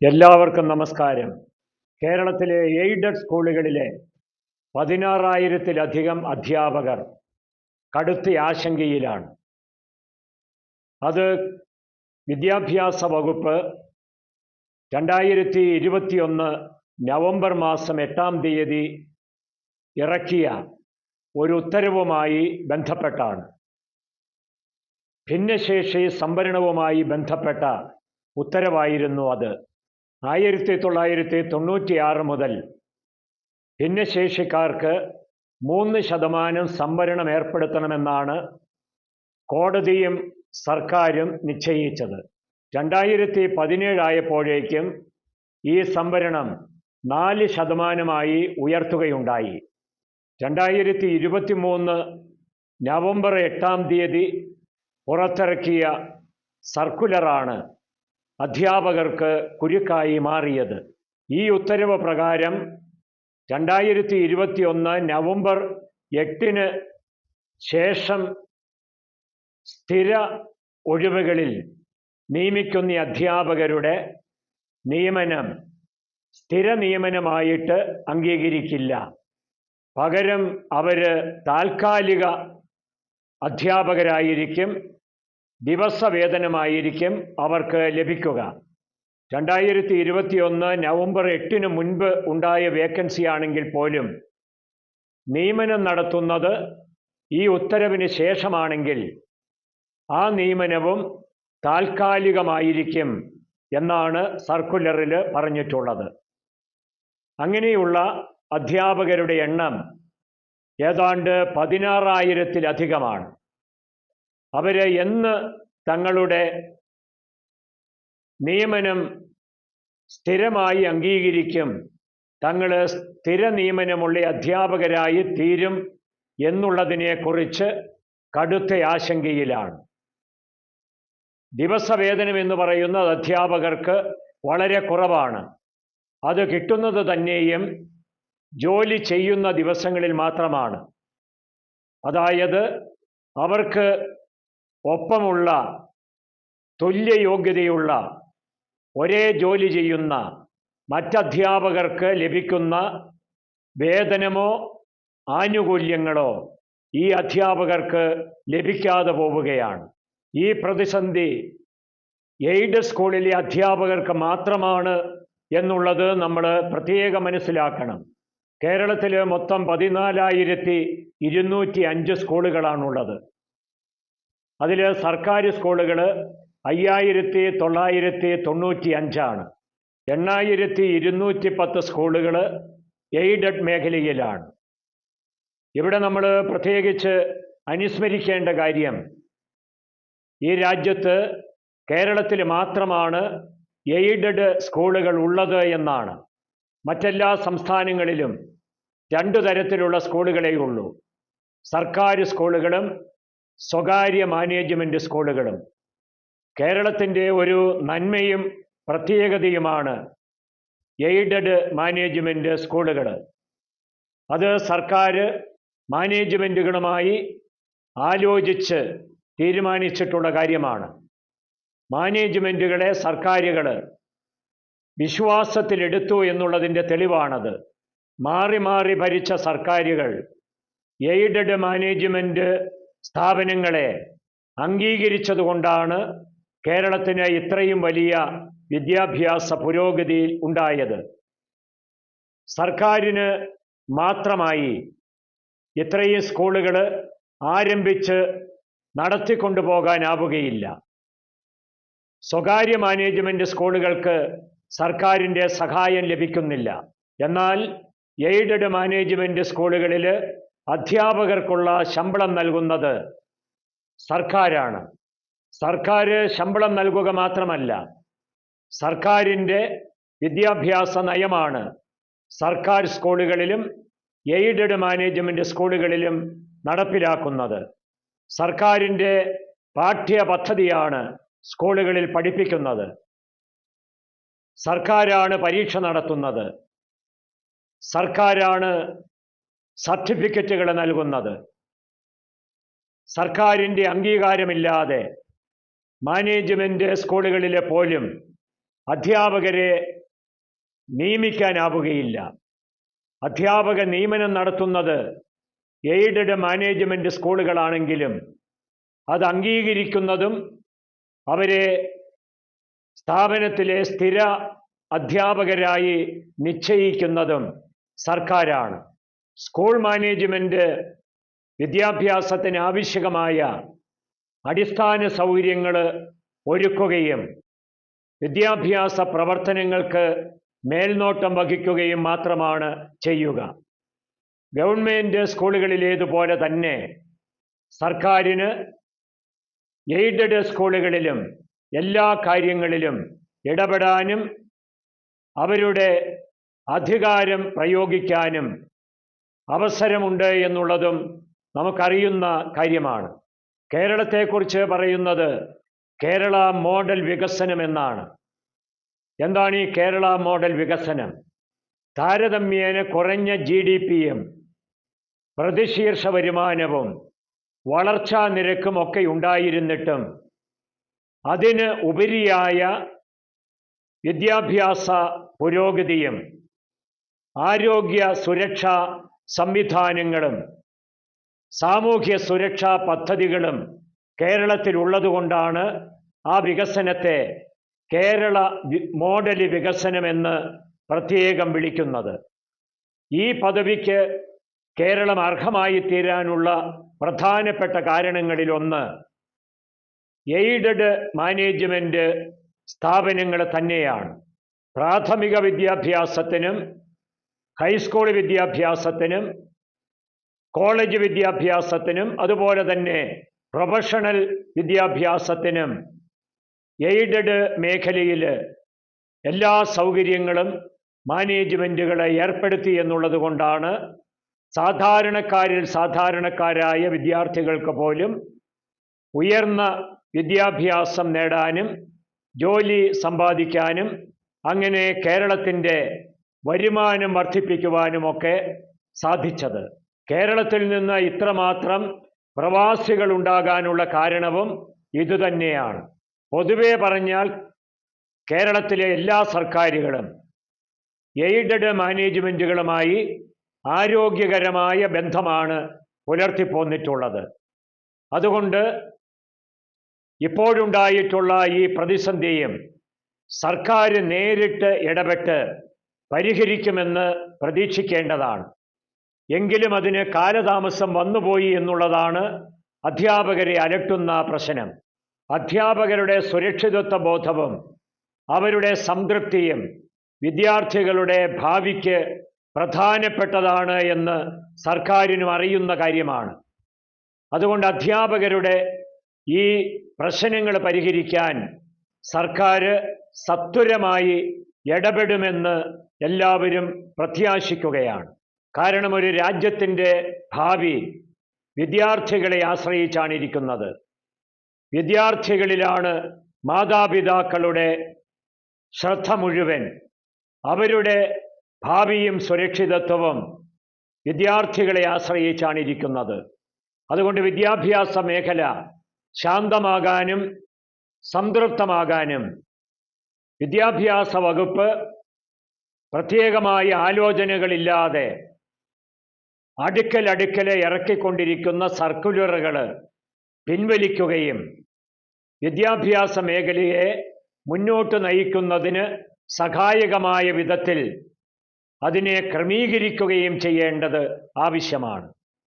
എല്ലാവർക്കും നമസ്കാരം. കേരളത്തിലെ എയ്ഡഡ് സ്കൂളുകളിലെ 16,000-ലധികം അധ്യാപകർ കടുത്ത ആശങ്കയിലാണ്. അത് വിദ്യാഭ്യാസ വകുപ്പ് 2021 നവംബർ മാസം 8-ാം തീയതി ഇറക്കിയ ഒരു ഉത്തരവുമായി ബന്ധപ്പെട്ടാണ്. ഭിന്നശേഷി സംവരണവുമായി ബന്ധപ്പെട്ട ഉത്തരവായിരുന്നു അത്. 1996 മുതൽ ഭിന്നശേഷിക്കാർക്ക് 3% സംവരണം ഏർപ്പെടുത്തണമെന്നാണ് കോടതിയും സർക്കാരും നിശ്ചയിച്ചത്. 2017 ആയപ്പോഴേക്കും ഈ സംവരണം 4% ഉയർത്തുകയുണ്ടായി. 2023 നവംബർ 8-ാം തീയതി പുറത്തിറക്കിയ സർക്കുലറാണ് അധ്യാപകർക്ക് കുരുക്കായി മാറിയത്. ഈ ഉത്തരവ് പ്രകാരം 2021 നവംബർ 8-ന് ശേഷം സ്ഥിര ഒഴിവുകളിൽ നിയമിക്കുന്ന അധ്യാപകരുടെ നിയമനം സ്ഥിര നിയമനമായിട്ട് അംഗീകരിക്കില്ല. പകരം അവർ താൽക്കാലിക അധ്യാപകരായിരിക്കും, ദിവസവേതനമായിരിക്കും അവർക്ക് ലഭിക്കുക. 2021 നവംബർ 8-ന് മുൻപ് ഉണ്ടായ വേക്കൻസി ആണെങ്കിൽ പോലും നിയമനം നടത്തുന്നത് ഈ ഉത്തരവിന് ശേഷമാണെങ്കിൽ ആ നിയമനവും താൽക്കാലികമായിരിക്കും എന്നാണ് സർക്കുലറിൽ പറഞ്ഞിട്ടുള്ളത്. അങ്ങനെയുള്ള അധ്യാപകരുടെ എണ്ണം ഏതാണ്ട് 16,000-ലധികമാണ്. അവർ എന്ന് തങ്ങളുടെ നിയമനം സ്ഥിരമായി അംഗീകരിക്കും, തങ്ങൾ സ്ഥിര നിയമനമുള്ള അധ്യാപകരായി തീരും എന്നുള്ളതിനെക്കുറിച്ച് കടുത്ത ആശങ്കയിലാണ്. ദിവസവേതനം എന്ന് പറയുന്നത് അധ്യാപകർക്ക് വളരെ കുറവാണ്. അത് കിട്ടുന്നത് തന്നെയും ജോലി ചെയ്യുന്ന ദിവസങ്ങളിൽ മാത്രമാണ്. അതായത് അവർക്ക് ഒപ്പമുള്ള തുല്യ യോഗ്യതയുള്ള ഒരേ ജോലി ചെയ്യുന്ന മറ്റധ്യാപകർക്ക് ലഭിക്കുന്ന വേതനമോ ആനുകൂല്യങ്ങളോ ഈ അധ്യാപകർക്ക് ലഭിക്കാതെ പോവുകയാണ്. ഈ പ്രതിസന്ധി എയ്ഡ് സ്കൂളിലെ അധ്യാപകർക്ക് മാത്രമാണ് എന്നുള്ളത് നമ്മൾ പ്രത്യേകം മനസ്സിലാക്കണം. കേരളത്തിൽ മൊത്തം 14,205 സ്കൂളുകളാണുള്ളത്. അതിൽ സർക്കാർ സ്കൂളുകൾ 5,995 8,210 സ്കൂളുകൾ എയ്ഡഡ് മേഖലയിലാണ്. ഇവിടെ നമ്മൾ പ്രത്യേകിച്ച് അനുസ്മരിക്കേണ്ട കാര്യം, ഈ രാജ്യത്ത് കേരളത്തിൽ മാത്രമാണ് എയ്ഡഡ് സ്കൂളുകൾ ഉള്ളത് എന്നാണ്. മറ്റെല്ലാ സംസ്ഥാനങ്ങളിലും 2 തരത്തിലുള്ള സ്കൂളുകളേ ഉള്ളൂ: സർക്കാർ സ്കൂളുകളും സ്വകാര്യ മാനേജ്മെൻറ്റ് സ്കൂളുകളും. കേരളത്തിൻ്റെ ഒരു നന്മയും പ്രത്യേകതയുമാണ് എയ്ഡഡ് മാനേജ്മെൻറ്റ് സ്കൂളുകൾ. അത് സർക്കാർ മാനേജ്മെൻറ്റുകളുമായി ആലോചിച്ച് തീരുമാനിച്ചിട്ടുള്ള കാര്യമാണ്. മാനേജ്മെൻറ്റുകളെ സർക്കാരുകൾ വിശ്വാസത്തിലെടുത്തു എന്നുള്ളതിൻ്റെ തെളിവാണത്. മാറി മാറി ഭരിച്ച സർക്കാരുകൾ എയ്ഡഡ് മാനേജ്മെൻറ്റ് സ്ഥാപനങ്ങളെ അംഗീകരിച്ചതുകൊണ്ടാണ് കേരളത്തിന് ഇത്രയും വലിയ വിദ്യാഭ്യാസ പുരോഗതി ഉണ്ടായത്. സർക്കാരിന് മാത്രമായി ഇത്രയും സ്കൂളുകൾ ആരംഭിച്ച് നടത്തിക്കൊണ്ടുപോകാനാവുകയില്ല. സ്വകാര്യ മാനേജ്മെൻറ്റ് സ്കൂളുകൾക്ക് സർക്കാരിൻ്റെ സഹായം ലഭിക്കുന്നില്ല. എന്നാൽ എയ്ഡഡ് മാനേജ്മെൻറ്റ് സ്കൂളുകളിൽ അധ്യാപകർക്കുള്ള ശമ്പളം നൽകുന്നത് സർക്കാരാണ്. സർക്കാർ ശമ്പളം നൽകുക മാത്രമല്ല, സർക്കാരിൻ്റെ വിദ്യാഭ്യാസ നയമാണ് സർക്കാർ സ്കൂളുകളിലും എയ്ഡഡ് മാനേജ്മെൻറ്റ് സ്കൂളുകളിലും നടപ്പിലാക്കുന്നത്. സർക്കാരിൻ്റെ പാഠ്യപദ്ധതിയാണ് സ്കൂളുകളിൽ പഠിപ്പിക്കുന്നത്. സർക്കാരാണ് പരീക്ഷ നടത്തുന്നത്. സർക്കാരാണ് സർട്ടിഫിക്കറ്റുകൾ നൽകുന്നത്. സർക്കാരിൻ്റെ അംഗീകാരമില്ലാതെ മാനേജ്മെൻറ്റ് സ്കൂളുകളിൽ പോലും അധ്യാപകരെ നിയമിക്കാനാവുകയില്ല. അധ്യാപക നിയമനം നടത്തുന്നത് എയ്ഡഡ് മാനേജ്മെൻറ്റ് സ്കൂളുകളാണെങ്കിലും അത് അംഗീകരിക്കുന്നതും അവരെ സ്ഥാപനത്തിലെ സ്ഥിര അധ്യാപകരായി നിശ്ചയിക്കുന്നതും സർക്കാരാണ്. സ്കൂൾ മാനേജ്മെൻറ്റ് വിദ്യാഭ്യാസത്തിന് ആവശ്യമായ അടിസ്ഥാന സൗകര്യങ്ങൾ ഒരുക്കുകയും വിദ്യാഭ്യാസ പ്രവർത്തനങ്ങൾക്ക് മേൽനോട്ടം വഹിക്കുകയും മാത്രമാണ് ചെയ്യുക. ഗവൺമെൻറ് സ്കൂളുകളിലേതുപോലെ തന്നെ സർക്കാരിന് എയ്ഡഡ് സ്കൂളുകളിലും എല്ലാ കാര്യങ്ങളിലും ഇടപെടാനും അവരുടെ അധികാരം പ്രയോഗിക്കാനും അവസരമുണ്ട് എന്നുള്ളതും നമുക്കറിയുന്ന കാര്യമാണ്. കേരളത്തെക്കുറിച്ച് പറയുന്നത് കേരള മോഡൽ വികസനം എന്നാണ്. എന്താണ് ഈ കേരള മോഡൽ വികസനം? താരതമ്യേന കുറഞ്ഞ GDPയും പ്രതിശീർഷ വരുമാനവും വളർച്ചാ നിരക്കും ഒക്കെ ഉണ്ടായിരുന്നിട്ടും അതിന് ഉപരിയായ വിദ്യാഭ്യാസ പുരോഗതിയും ആരോഗ്യ സുരക്ഷാ സംവിധാനങ്ങളും സാമൂഹ്യ സുരക്ഷാ പദ്ധതികളും കേരളത്തിലുള്ളതുകൊണ്ടാണ് ആ വികസനത്തെ കേരള മോഡൽ വികസനമെന്ന് പ്രത്യേകം വിളിക്കുന്നത്. ഈ പദവിക്ക് കേരളം അർഹമായി തീരാനുള്ള പ്രധാനപ്പെട്ട കാരണങ്ങളിലൊന്ന് എയ്ഡഡ് മാനേജ്മെൻറ്റ് സ്ഥാപനങ്ങൾ തന്നെയാണ്. പ്രാഥമിക വിദ്യാഭ്യാസത്തിനും ഹൈസ്കൂൾ വിദ്യാഭ്യാസത്തിനും കോളേജ് വിദ്യാഭ്യാസത്തിനും അതുപോലെ തന്നെ പ്രൊഫഷണൽ വിദ്യാഭ്യാസത്തിനും എയ്ഡഡ് മേഖലയിൽ എല്ലാ സൗകര്യങ്ങളും മാനേജ്മെൻറ്റുകളെ ഏർപ്പെടുത്തി എന്നുള്ളത് കൊണ്ടാണ് സാധാരണക്കാരിൽ സാധാരണക്കാരായ വിദ്യാർത്ഥികൾക്ക് പോലും ഉയർന്ന വിദ്യാഭ്യാസം നേടാനും ജോലി സമ്പാദിക്കാനും അങ്ങനെ കേരളത്തിൻ്റെ വരുമാനം വർദ്ധിപ്പിക്കുവാനുമൊക്കെ സാധിച്ചത്. കേരളത്തിൽ നിന്ന് ഇത്രമാത്രം പ്രവാസികൾ ഉണ്ടാകാനുള്ള കാരണവും ഇതുതന്നെയാണ്. പൊതുവെ പറഞ്ഞാൽ കേരളത്തിലെ എല്ലാ സർക്കാരുകളും എയ്ഡഡ് മാനേജ്മെൻറ്റുകളുമായി ആരോഗ്യകരമായ ബന്ധമാണ് പുലർത്തിപ്പോന്നിട്ടുള്ളത്. അതുകൊണ്ട് ഇപ്പോഴുണ്ടായിട്ടുള്ള ഈ പ്രതിസന്ധിയും സർക്കാർ നേരിട്ട് ഇടപെട്ട് പരിഹരിക്കുമെന്ന് പ്രതീക്ഷിക്കേണ്ടതാണ്. എങ്കിലും അതിന് കാലതാമസം വന്നുപോയി എന്നുള്ളതാണ് അധ്യാപകരെ അലട്ടുന്ന പ്രശ്നം. അധ്യാപകരുടെ സുരക്ഷിതത്വ ബോധവും അവരുടെ സംതൃപ്തിയും വിദ്യാർത്ഥികളുടെ ഭാവിക്ക് പ്രധാനപ്പെട്ടതാണ് എന്ന് സർക്കാരിനും അറിയുന്ന കാര്യമാണ്. അതുകൊണ്ട് അധ്യാപകരുടെ ഈ പ്രശ്നങ്ങൾ പരിഹരിക്കാൻ സർക്കാർ സത്വരമായി ഇടപെടുമെന്ന് എല്ലാവരും പ്രത്യാശിക്കുകയാണ്. കാരണം ഒരു രാജ്യത്തിൻ്റെ ഭാവി വിദ്യാർത്ഥികളെ ആശ്രയിച്ചാണ് ഇരിക്കുന്നത്. വിദ്യാർത്ഥികളിലാണ് മാതാപിതാക്കളുടെ ശ്രദ്ധ മുഴുവൻ. അവരുടെ ഭാവിയും സുരക്ഷിതത്വവും വിദ്യാർത്ഥികളെ ആശ്രയിച്ചാണ് ഇരിക്കുന്നത്. അതുകൊണ്ട് വിദ്യാഭ്യാസ മേഖല ശാന്തമാകാനും സംതൃപ്തമാകാനും വിദ്യാഭ്യാസ വകുപ്പ് പ്രത്യേകമായ ആലോചനകളില്ലാതെ അടുക്കലെ ഇറക്കിക്കൊണ്ടിരിക്കുന്ന സർക്കുലറുകൾ പിൻവലിക്കുകയും വിദ്യാഭ്യാസ മേഖലയെ മുന്നോട്ട് നയിക്കുന്നതിന് സഹായകമായ വിധത്തിൽ അതിനെ ക്രമീകരിക്കുകയും ചെയ്യേണ്ടത് ആവശ്യമാണ്.